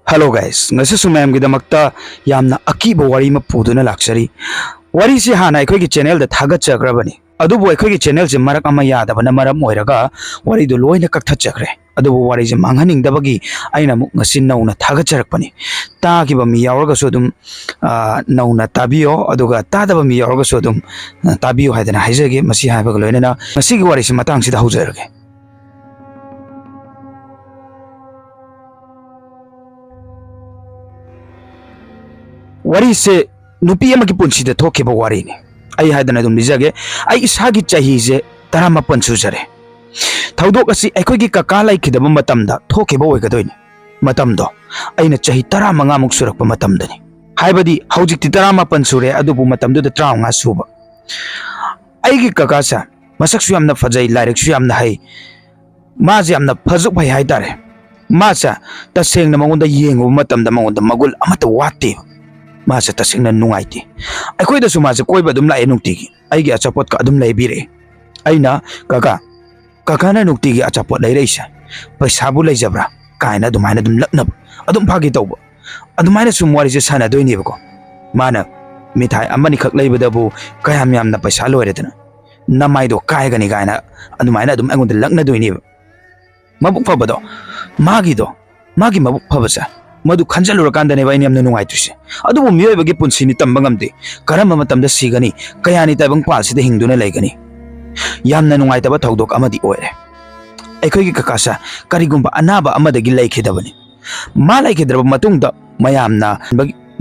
hello guys ngasi ma'am की दमकता यामना अकीब वारी म पुदुना लाक्सरी वारी से हाना अखोई की चैनल द थागत चक्रबनी अदुबो अखोई की चैनल से मरक अमा यादबना मरम ओइरगा वारी दो लोइना कक्था चक्रे अदुबो वारी से मांगहनिंग दबगी आइना मुक ngasi नौना थागत चरकपनी तागिबा मी यावरगसो दुम नौना ताबियो अदुगा तादबा मी यावरगसो दुम ताबियो हाइदना हाइजगे मसी हाइबग लोइना ngasi की वारी से मतंग सिदा हुजरगे वारी से नुपी अमकी पुंसीद थोखेबा वारीनी आई हाइदना दुम लिजागे आई इसागी चाहिजे 11 सुजरे थौदोक असि अखोइगी कका लाइखिदब मतमदा थोखेबा ओइगदोइनी मतमदो अइना चाही 15 मुक सुरकपा मतमदनी हाइबदी हौजिकति 15 सुरे अदुबु मतमदुदा 35 सुबा अइगी कका सा मसकसु यामना फजै लाइरकसु यामना हाइ माजे यामना फजुक भाई हाइतारे मासा तसेंगना मंगोंदा येंगो मतमदा मंगोंदा मगुल अमता वाते मासे तसिंगना नुंगाइते अखोइदसु मासे कोइबा दुम लाए नुक्तिगी आइगी अचापोत का दुम लाइबिरे आइना काकाना नुक्तिगी अचापोत लाइरैसा पैसाबु लाइजब्रा काइना दुमाइना दुम लक्नब अदुम फागी तौबा अदुमाइना सुम वारिसे सानादोइनेबको माना मिठाई अमनि खक लाइबदबु कयाम यामना पैसा लोइरेदना नमाइदो कायगनि गाइना अदुमाइना दुम अंगोंद लक्नदोइनेब मबुक फबदो मागी मबुक फबसा मधु खंजलुरकांदने बाइने यमना नुंगाइतुसे अदुबु मियोइबगे पुंसिनि तंबा ngamde करम मतमदा सिगनी कयानि ताइबंग पालसिदा हिंदुना लेगनी यामना नुंगाइतबा थौदोक अमदि ओइरे अखोइगी ककासा करिगुंबा अनाबा अमदगी लैखिदबनी मा लैखिद्रबा मतुंगदा मयामना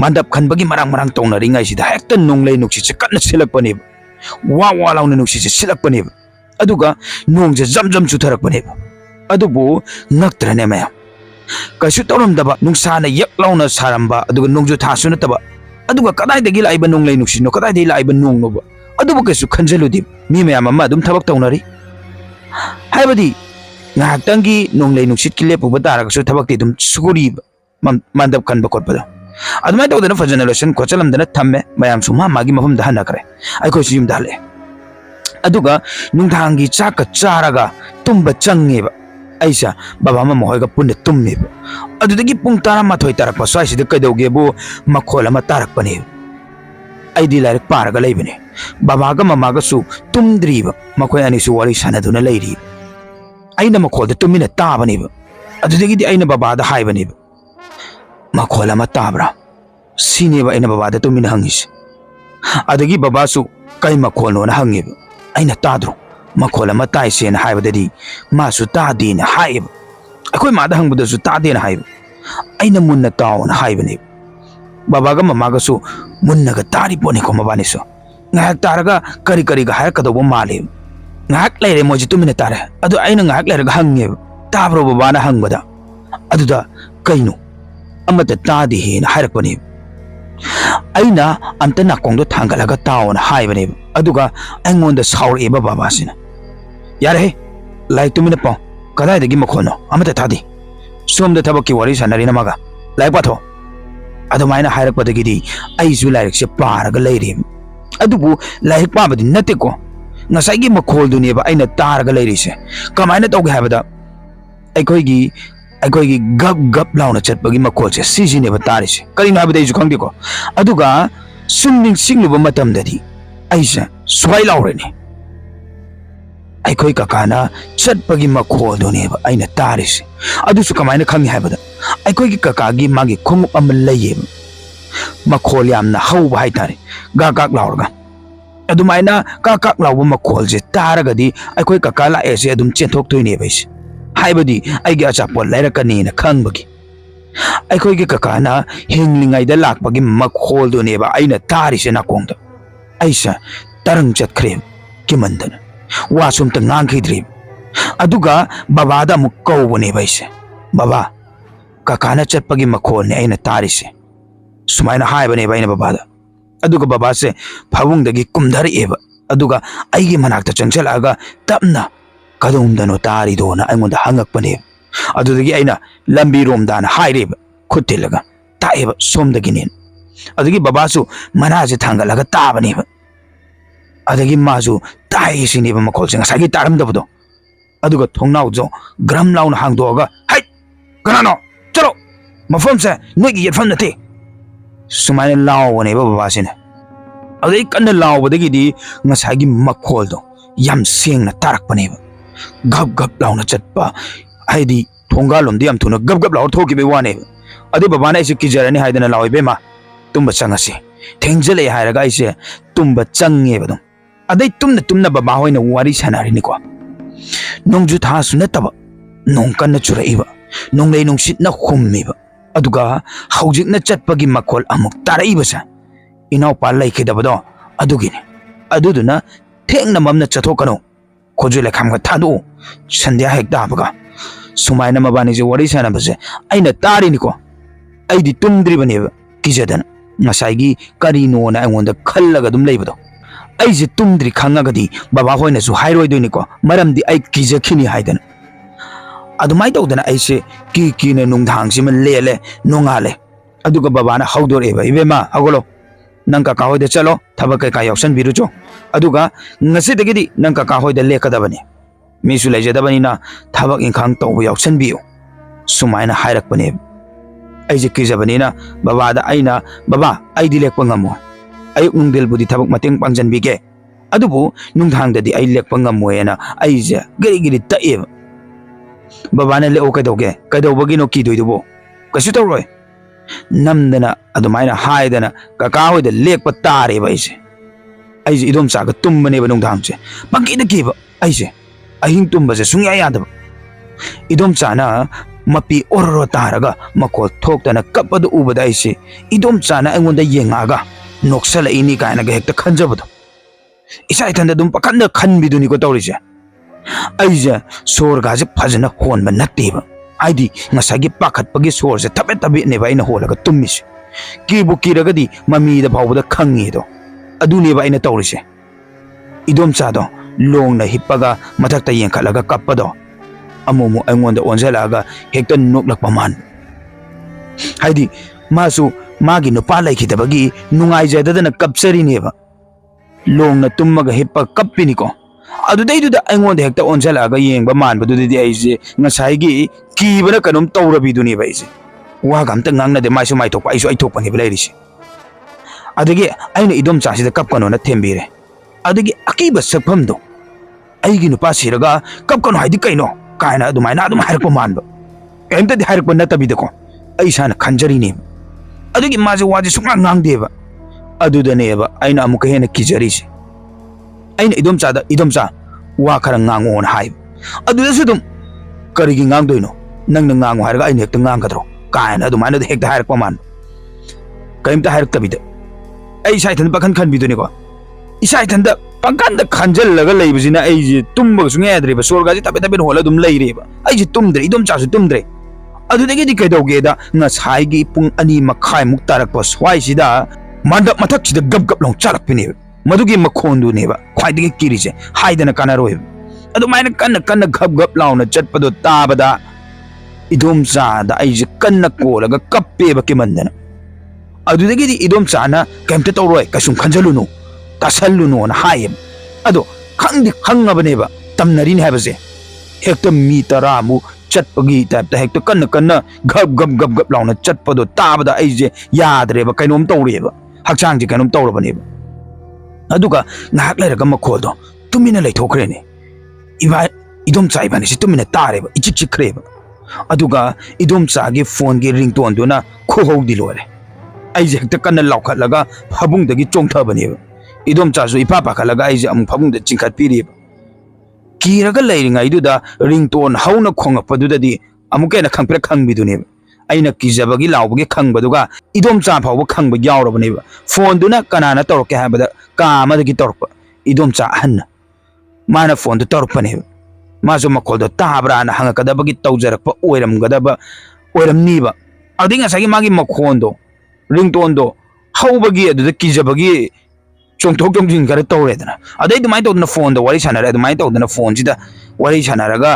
मांडप खनबगी मरांग तौनरिङाइसिदा हेक्ता नुंगलै नुक्सिसे कन्ना सिलकपने वा लाउना नुक्सिसे सिलकपने अदुगा नोंजे जमजम चुथरकपने अदुबु नक्त्रने मया कशु तौरमदबा नुंसाना यक्लाउना सारंबा अदुगा नुंजु थासु नतबा अदुगा कदाइदगी लाइबा नुंगलै नुक्सिनो कदाइदगी लाइबा नुंगनोबा अदुबु कशु खंजलुदि मी मयाम अमा अदुम थबक तौनरी हाइबदी ngaktanggi नुंगलै नुक्सित कि लेपुबा तारगसु थबकति दुम सुगुरी मांडप खनबा खोटबदा अदुमाय तौदना फजना लोशन खोचलमदना थम्मे मयाम सुमा मागी मफम दहना करे आइखोसु युम दाले अदुगा नुंथांगी चाक चारागा तुम्बा चंगेबा ऐसा बाबा मा मोहगा पुन्ने तुम्मेब अदुदगी पुंग 12 तारकपा स्वाइसिदा कैदौगेबु मखोल अमा तारकपने आइदि लाइरक पारगा लैबने बाबागा ममागासु तुमद्रीब मखोय अनिसु वारी सानदुना लैरी आइना मखोलदा तुमिना ताबनेब अदुदगिदि आइना बाबादा हाइबनेब मखोल अमा ताब्रा सिनेब आइना बाबादा तुमिना हंगिस अदगी बाबासु कै मखोलनोना हंगेब आइना ताद्रो मखोल अमा ताइसेना हाइबददी मासु तादेना हाइब अखोय मादा हंगबदसु तादेना हाइब आइना मुन्ना ताओना हाइबने बाबागा ममागासु मुन्नागा तारी पोनेको मबानिसु ngayak taraga kari ga har kadobo male ngayak leire moji tumina tare adu aina ngayak leire ga hange tabro babana hangbada aduda kaino amata tadi hin harakpani aina amta nakongdo thangalaga taona haibane aduga aingonda saur eba babasina yare lai tumina pa kadai dagi makhono amata tadi somda thabaki wari sanarina maga lai patho adumaina harakpadagidi aisu laik se paraga leire अदुबु लाइक पाबदि नतेको ngसाइगी मखोल दुनेबा आइना तारगा लैरिसे कमाइना तौगे हाबदा अखोइगी गप लाउना चटपगी मखोल से सिजिनेबा तारिसे करिनो हाबदि जु खंगदेको अदुगा सुमनिंग सिंगलुबा मतमददि आइसा स्वाइ लाउरेने अखोइ ककाना चटपगी मखोल दुनेबा आइना तारिसे अदुसु कमाइना खंगी हाबदा अखोइगी ककागी मागी खुंगुप अम लैयेबा मखोल यामना हौबा हाइतारे गागाक लाउरगा अदुमाइना काकाक लाउबा मखोल जे तारगदी अखोइ कका लाएसे अदुम चेंथोक्तोइने बैसे हाइबदी आइगे अचापोट लाइरकनीना खंगबगी अखोइगे ककाना हिंगलिंगाइदा लाकपगी मखोल दुनेबा आइना तारिसे नाकोंगदा ऐसा तरंग चतखरे किमंदन वासुम त ngankhidri अदुगा बाबादा मुक कौबने बैसे बाबा ककाना चटपगी मखोल ने आइना तारिसे सुमाइना हाइबने बाइना बाबादा अदुगा बाबा से फाबुंगदगी कुमधरएबा अदुगा आइगे मनाक्ता चंचलागा तपना कदुमदनो तारिदोना आइंगोंदा हंगकपने अदुदगी आइना लंबी रोमदाना हाइरेबा खुतिलगा ताएबा सोमदगिनेन अदुगी बाबासु मनाजे थांगलगा ताबनेबा अदगी माजु ताइसिनेबा मखोलसे ngसागी तारमदबदो अदुगा थोंनाउजो ग्रम लाउना हांगदोगा हाइ कनानो चलो मफम से नोई येटफम नते सुमाय लावने बाबा से अदे कन्न लावबदगी ngसागी मखोल दो याम सेंगना तारकपने गप गप लाउना चटपा हाइदी थोंगा लोमदे याम थुना गप गप लाउ थोकिबे वाने अदे बाबा ना इसे किजरने हाइदना लाउ बेमा तुम्बा चंगसे थेंजले हायरगा इसे तुम्बा चंगे बदम अदे तुमना बाबा होइना वारी सनारिनिको नोंजु थासु नतबा नों कन्न चुरइबा नोंलै नोंसितना खुम्मिबा अदुगा हौजिकना चटपगी मखोल अमुक तारइबसा इनाउ पा लैखिदबदो अदुगिने अदुदुना थेंगना ममना चथोकनो खोजु लेखामगा थादो संध्या हेक दाबगा सुमायना मबानीजे वरी सानबसे आइना तारिनिको आइदि तुमद्रिबनेबा किजदन ngसाइगी करिनोना आइंगोंदा खल्लगा दुम लैबदो आइजे तुमद्रि खंगागदी बाबा होइनासु हाइरोइदोनिको मरमदि आइ किजखिनि हाइदन अदुमाइ तौदना आइसे किने नुंगधांगसिम लेले नोंगाले अदुगा बाबाना हौदोरेबा इबेमा हगोलो नंग काका होइदे चलो थबक कई याउसन बिरुचो अदुगा ngasiदगिदि नंग काका होइदे लेकदबनी मिसु लेजदबनीना थबक इंखांग तौबो याउसन बियो सुमायना हाइरकपने आइजे किजबनीना बाबादा आइना बाबा आइदि लेकप ngamo अयुक नुंगदेल बुदि थबक मतेंग पांगजनबिगे अदुबु नुंगधांगददि आइ लेकप ngamoyena आइजे गिरि गिरि तएब बाबाने लेओ कदौबगिनो किदोइदुबो कछु तौरोय नमदना अदुमाइना हाइदना काका होइदे लेकप तारेबा आइसे इदोम चागा तुम्बनेबा नुंगधांगसे पंकिदा किबा आइसे अहिंग तुम्बसे सुंया यादबा इदोम चाना मपी ओरो तारगा मकोल थोक्तना कपदु उबदा आइसे इदोम चाना अंगोंदा येंगागा नोक्सला इनी कायनागा हेक्ता खंजबदो इसा इथंदा दुम पकंदा खनबिदुनिको तौरिसे आइजे सोरगाजे फजना होनबा नत्तेबा आइदी ngसागी पाखतपगी सोरसे तबे तबे नेबा आइना होलगा तुम्मिसे किबु किरगदी ममीदा फावबदा खंगीदो अदुनेबा आइना तौरिसे इदोम चादो लोंगना हिप्पगा मथक्ता येंखलगा कप्पदो अमोमो अंगोंदा ओंजलागा हेक्ता नोक्लकपा मान हाइदी मासु मागी नुपा लैखिदबगी नुंगाइजददना कप्सरिनेबा लोंगना तुम्मगा हिप्पा कप्पिनिको अदुदैदुदा अंगोंदा हेक्ता ओंजलागा येंबा मानबदुदि आइजे ngसाइगी कीबना कनोम तौरबिदुनेबा आइजे वागा अमता ngangnade माइसु माइथोकपा आइसु आइथोकपनेबा लैरिसे अदगी आइना इदोम चासिदा कपकनोना थेंबिरे अदगी अकीबा सकफमदो आइगी नुपा सिरगा कपकनो हाइदि कैनो कायना अदुमाइना अदुम हाइरकपा मानबा केमतदि हाइरकपा नतबिदको आइसाना खंजरिने अदगी माजे वाजे सुंगा nganगदेबा अदुदनेबा आइना अमुक हेना किजरिसे आइना इदोमचा वा खरा ngangoन हाइ अदुदसु दुम करिगी nganगदोइनो नंगना ngango हाइरगा आइना हेक्ता nganगदरो कायना अदुमाइना हेक्ता हाइरकपा मान केमता हाइरकतबिदा आई साइथन पखन खनबिदुनिको इसाइथनदा पंकानदा खंजलगा लैबसिना आइजे तुम्बग सुंगे याद्रेबा सोरगाजे तबे तबे होला दुम लैरेबा आइजे तुमद्रे इदोम चासु तुमद्रे अदुदगिदि कैदौगेदा ngसाइगी पुंग अनि मखाइ मुक तारकपा स्वाइसिदा मांडप मथक्सिदा गप गप लौ चालकपिने मदुगी मखोंदुनेबा ख्वाइदगी किरिसे हाइदना कानारोय अदुमाइना कन्न गप गप लाउना चटपदो ताबदा इदोम चादा आइजे कन्न कोलगा कप्पेबा किमंदना अदुदगिदि इदोम चाना केमते तौरोय कसुम खंजलुनु तासलुनु ना हायम अदो खंगदि खंगबनेबा तमनरिन हाबसे हेक्ता मी तरामु चटपगी टाइप हेक्ता कन्न गप गप लाउना चटपदो ताबदा आइजे याद्रेबा कैनोम तौरेबा हक्चांगजे कैनोम तौरबनेबा अदुगा नाहक लेरगा मखोलदो तुमिना लैथोखरेने इबा इदोम चाइबाने से तुमिना तारेबा इचिक चिखरेबा अदुगा इदोम चागे फोन गे रिंगटोन दुना खोहौदि लोरे आइजे हेक्ता कन्न लाउखलगा फबुंगदगी चोंगथबनेबा इदोम चासु इपा पाखलगा आइजे अमु फबुंगदा चिंखत पिरेबा कीरगा लैरिंगाइदुदा रिंगटोन हौना खोंगपदुददी अमुकेना खंगप्रे खंगबिदुनेबा आइना किजबगी लाउबगी खंगबदुगा इदोम चा फावबो खंगब यावरबनेबा फोनदुना कनाना तौरके हाबदा कामदगी तौरपा इदोम चा हन्ना माना फोनदु तौरपनेबा माजो मखोलदो ताब्राना हंगकदबगी तौजरकपा ओइरमनीबा अदि ngसागी मागी मखोंदो रिंगटोनदो हौबगी अदुदा किजबगी चोंथोक चोंजिन खरा तौरेदना अदै दुमाइ तौदना फोनदो वारी सानरे दुमाइ तौदना फोनजिदा वारी सानरगा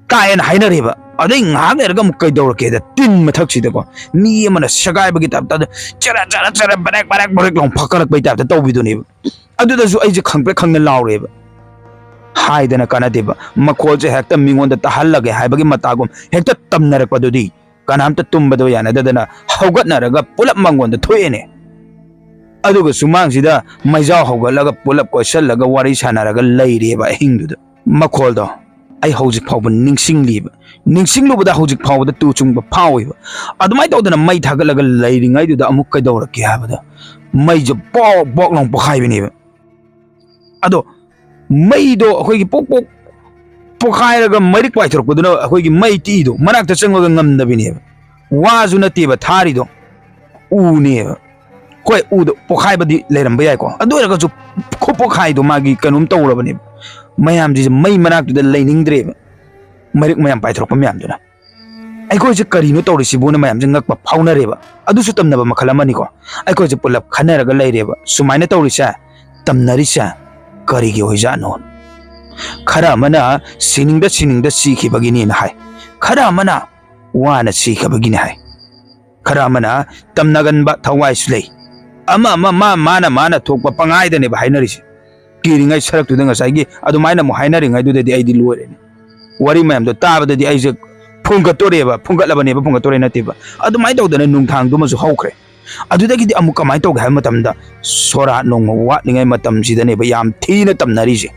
कायन हाइनरेबा अदै ngak lerga muk kaidorkeeda tin mathaksidako mi amana sagaibagi tapta chara barak long phakarak bai tapta tawbiduni adudasu aije khangpe khangna laureba haidana kanadeba makhol je hekta mingonda tahallaga haibagi matagum hekta tamnarakpadudi ꯀꯅꯥꯝꯇ ꯇꯨꯝꯕꯗꯣ ꯌꯥꯅꯗꯗꯅ ꯍꯧꯒꯠꯅꯔꯒ ꯄꯨꯂꯞ ꯃꯉꯣꯟꯗ ꯊꯣꯛꯑꯦꯅꯦ ꯑꯗꯨꯒ ꯁꯨꯃꯥꯡꯁꯤꯗ ꯃꯩꯖꯥꯎ ꯍꯧꯒꯠꯂꯒ ꯄꯨꯂꯞ ꯀꯣꯏꯁꯜꯂꯒ ꯋꯥꯔꯤ ꯁꯥꯟꯅꯔꯒ ꯂꯩꯔꯦꯕ ꯑꯍꯤꯡꯗꯨꯗ ꯃꯈꯣꯜꯗꯣ ꯑꯩ ꯍꯧꯖꯤꯛ ꯐꯥꯎꯕ ꯅꯤꯡꯁꯤꯡꯂꯤꯕ ꯅꯤꯡꯁꯤꯡꯂꯨꯕꯗ ꯍꯧꯖꯤꯛ ꯐꯥꯎꯕꯗ ꯇꯨ ꯆꯨꯡꯕ ꯐꯥꯎꯏꯕ ꯑꯗꯨꯃꯥꯏꯅ ꯇꯧꯗꯅ ꯃꯩ ꯊꯥꯒꯠꯂꯒ ꯂꯩꯔꯤꯉꯩꯗꯨꯗ ꯑꯃꯨꯛ ꯀꯩꯗꯧꯔꯛꯀꯦ ꯍꯥꯏꯕꯗ ꯃꯩꯁꯦ ꯄꯣꯛ ꯄꯣꯛ ꯂꯥꯎ ꯄꯣꯈꯥꯏꯕꯅꯦꯕ ꯑꯗꯣ ꯃꯩꯗꯣ ꯑꯩꯈꯣꯏꯒꯤ ꯄꯣꯛ ꯄꯣꯛ ꯄꯣꯈꯥꯏꯔꯒ ꯃꯩꯔꯤꯛ ꯄꯥꯏꯊꯣꯔꯛꯄꯗꯨꯅ ꯑꯩꯈꯣꯏꯒꯤ ꯃꯩ ꯇꯤꯗꯣ ꯃꯅꯥꯛꯇ ꯆꯪꯉꯒ ꯉꯝꯗꯕꯤꯅꯦꯕ ꯋꯥꯁꯨ ꯅꯠꯇꯦꯕ ꯊꯥꯔꯤꯗꯣ ꯎꯅꯦꯕ ꯍꯣꯏ ꯎꯗꯣ ꯄꯣꯈꯥꯏꯕꯗꯤ ꯂꯩꯔꯝꯕ ꯌꯥꯏꯀꯣ ꯑꯗꯨ ꯑꯣꯏꯔꯒꯁꯨ ꯈꯨꯄꯣꯈꯥꯏꯗꯣ ꯃꯥꯒꯤ ꯀꯩꯅꯣꯝ ꯇꯧꯔꯕꯅꯦꯕ ꯃꯌꯥꯝꯁꯤꯁꯦ ꯃꯩ ꯃꯅꯥꯛꯇꯨꯗ ꯂꯩꯅꯤꯡꯗ꯭ꯔꯦꯕ ꯃꯔꯤꯛ ꯃꯌꯥꯝ ꯄꯥꯏꯊꯣꯔꯛꯄ ꯃꯌꯥꯝꯗꯨꯅ ꯑꯩꯈꯣꯏꯁꯦ ꯀꯔꯤꯅꯣ ꯇꯧꯔꯤꯁꯤꯕꯨꯅ ꯃꯌꯥꯝꯁꯦ ꯉꯛꯄ ꯐꯥꯎꯅꯔꯦꯕ ꯑꯗꯨꯁꯨ ꯇꯝꯅꯕ ꯃꯈꯜ ꯑꯃꯅꯤꯀꯣ ꯑꯩꯈꯣꯏꯁꯦ ꯄꯨꯂꯞ ꯈꯟꯅꯔꯒ ꯂꯩꯔꯦꯕ ꯁꯨꯃꯥꯏꯅ ꯇꯧꯔꯤꯁꯦ ꯇꯝꯅꯔꯤꯁꯦ ꯀꯔꯤꯒꯤ ꯑꯣꯏꯖꯥꯠꯅꯣ ꯈꯔ ꯑꯃꯅ ꯁꯤꯅꯤꯡꯗ ꯁꯤꯈꯤꯕꯒꯤꯅꯦꯅ ꯍꯥꯏ ꯈꯔ ꯑꯃꯅ ꯋꯥꯅ ꯁꯤꯈꯤꯕꯒꯤꯅꯤ ꯍꯥꯏ खरा अमना तमनगनबा थवाइस लई अमा अमा माना थोकपा पंगाइदनेबा हाइनरिसे किरिङै सरक्तुदा ngसाइगी अदुमाइना मु हाइनरिङै दुददि आइदि लोरेने वरी मयम दो ताबददि आइजे फुंगतोरेबा फुंगतलबनेबा फुंगतोरे नतेबा अदुमाइ तौदने नुंथांग दुमसु हौखरे अदुदगिदि अमु कमाइ तौगे हाइ मतमदा सोरा नोंग वाटलिङै मतम सिदनेबा याम थीना तमनरिसे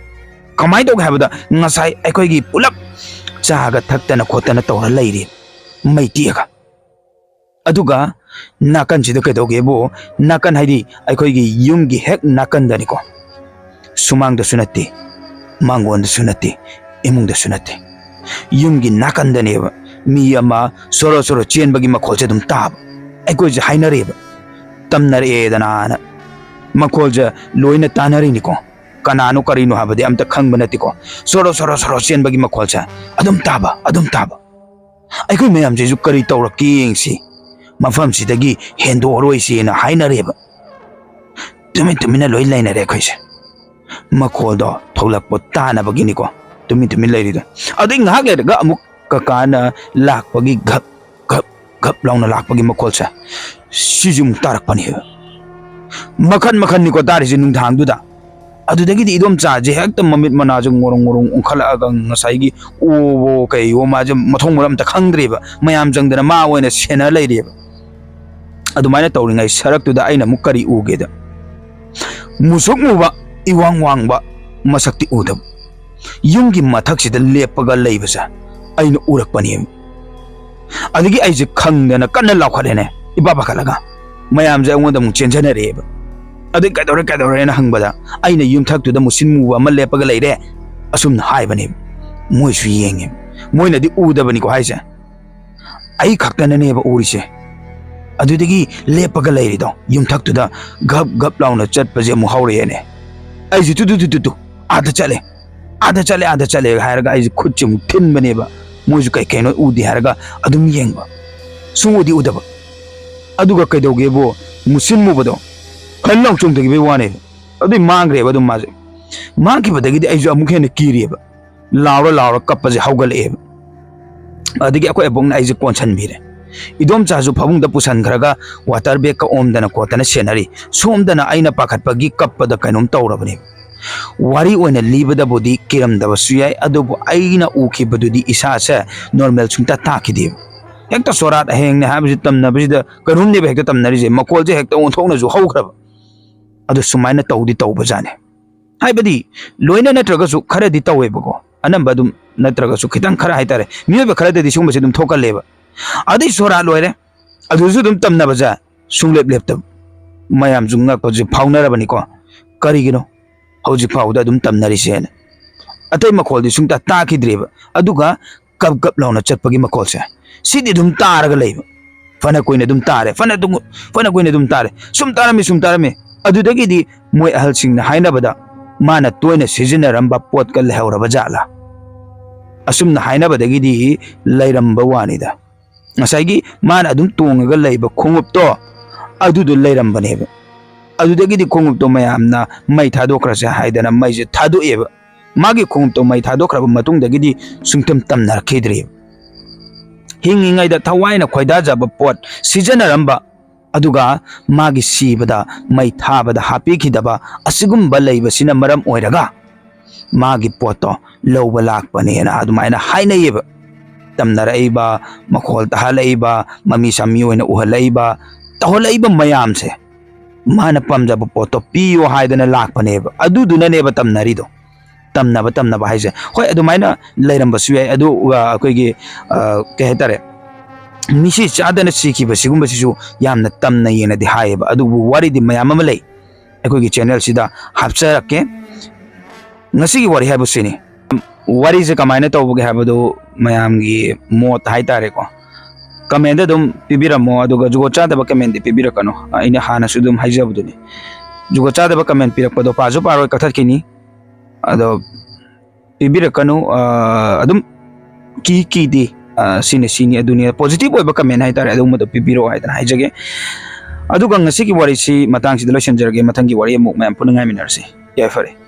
कमाइ तौगे हाइबदा ngसाइ अखोइगी पुलप चागा थक्तना खोतना तौरा लैरे मैतिगा अदुगा नाकन सिदा कदोगेबो नाकन हाइदि अखोइगी युमगी हेक नाकन दनिको सुमांग दसु नते मांगोन दसु नते इमुंग दसु नते युमगी नाकन दनेबा मी अमा सोरो सोरो चेनबगी मखोलसे दुम ताब अखोइजे हाइनरेबा तमनरेदनाना मखोलजे लोइना तानरिनिको कनानो करिनो हाबदि अमता खंग नतिको सोरो सोरो सोरो चेनबगी मखोलसे अदुम ताबा अखोइ मयाम जेजु करि तौरकी यंगसी मफम सिदगी हेंदोरोइसेना हाइनरेबा तुमिन लोइ लाइनरे अखोइसे मखोलदो थौलकपो तानबगिनिको तुमिन लैरिदो अदुइ ngahak लेरगा अमुक ककाना लाकपगी घप घप घप लाउना लाकपगी मखोलसे सिजुम तारकपनि मखन मखन निको तारिसे नुंथांगदुदा अदुदगिदि इदोम चाजे हेक्ता ममित मनाजु ngorong ngorong उखलागा ngसाइगी ओबो कयो माजे मथोंग मरम त खंगद्रेबा मयाम जंगदना मा ओइना सेना लैरेबा अदुमाइना तौरिङै सरक्तुदा आइना मुकरी उगेदा मुसुक मुबा इवांग वांगबा मसक्ति उदब युमगी मथक्सिदा लेपगा लैबसा आइना उरकपनि अदगी आइजे खंगदना कन्ना लाखरेने इबाबा खलगा मयाम जे अंगोंदा मु चेंजनरेबा अदु कदोरे हंगबदा आइना युमथक्तुदा मुसिन मुबा अमा लेपगा लैरे असुमना हाइबने मोइसु येंगे मोइनादि उदबनिको हाइसे आई खक्तननेबा उरिसे अदुदगी लेपगा लैरिदो युमथक्तुदा गप गप लाउना चटपजे मु हौरेने आइजु तु आधा चले हायरगा आइजु खुच्चि मु थिनबनेबा मोइजु कैनो उदि हायरगा अदुम येंगबा सुमुदि उदबा अदुगा कैदोगेबो मुसिन मुबदो खन्नौ चुंगदगी वाने अदुइ मांग्रेबा अदुम माजे मांगिबदगिदि आइजु अमुक हेन किरिएबा लाउरा कप्पजे हौगलेबा अदगी अखोइ Abong आइजु कोनसनबिरे इदोम चाजु फबुंग the पुसन Kharga water bag का ओमदना कोतना सेनरी सोमदना आइना पाखतपगी कप्पद कैनोम तौरबने वारी ओइना लीबदा बोदी किरम दबसुयाय अदुबु आइना उखिबदुदी इसासे नॉर्मल सुंता ताखिदे हेक्ता सोरात हेंग ने हाबजि तमनबजिदा करुम ने हेक्ता तमनरिजे मकोलजे हेक्ता ओंथोंना जु हौखरब अदु सुमाइना तौदी तौबजाने हाइबदी लोइना नत्रगसु खरदि तौवेबको अनंबा दुम नत्रगसु खितंग खरा हाइतारे मियोबे खरदि सुंबसे दुम थोकलेबा अदि सोरा लोरे अदुसु दुम तमनबजा सुंगलेप लेपतब मयाम जुंगकपजे फाउनरबनिको करिगिनो हौजिक फाउदा दुम तमनरिसेन अतै मखोलदि सुंता ताखिद्रेबा अदुगा कप कप लाउना चटपगी मखोलसे सिदि दुम तारगा लेबा फना कोइने दुम तारे फना कोइने दुम तारे सुम तारमे अदुदगिदि मोय अहलसिंगना हाइनबदा माना तोइना सिजिनरंबा पोतका लेहौरबा जाला असुमना हाइनबदगिदि लैरंबा वानिदा ngसाइगी माना अदुम तोंगगा लैबा खोंगुपतो अदुदु लैरंबनेबा अदुदगिदि खोंगुपतो मयामना मै थादोखरसे हाइदना मैजे थादोएबा मागी खोंगुपतो मै थादोखरबा मतुंगदगिदि सुंगतम तमनरखिद्रेबा हिंगिङैदा थवाइना खोइदाजबा पोट सिजनरंबा अदुगा मागी सीबदा मै थाबदा हापिखिदबा असिगुम्बा लैबसिना मरम ओइरगा मागी पोतो लौबा लाकपनेना अदुमाइना हाइनयेबा तमनरइबा मखोल तहलइबा ममी सामी ओइना उहलइबा तहलइबा मयाम से माना पमजब पोतो पियो हाइदना लाखपनेबा अदुदुननेबा तमनरिदो तमनबा हाइसे होय अदुमाइना लैरंबसु याय अदु अखोइगे कहे तारे मिसी चादना सिखिबा सिगुंबसिसु यामना तमना येनदि हाइबा अदुबु वारिदि मयाम अमा लै अखोइगे चैनल सिदा हापचरके ngasi wari habu sini wari se kamaina tawbuge habado mayamgi mot haitare ko comment dum pibiramo aduga jugo chada ba comment pibirakano ina hana sudum haijabuduni jugo chada ba comment pirakpado pajo paro kathat kini ado pibirakano adum ki di sini adunia positive oiba comment haitare adum mado pibiro haitana haijage aduga ngasi ki wari si matang si lotion jarge matangi wari mu mayam punangai minarsi ya fare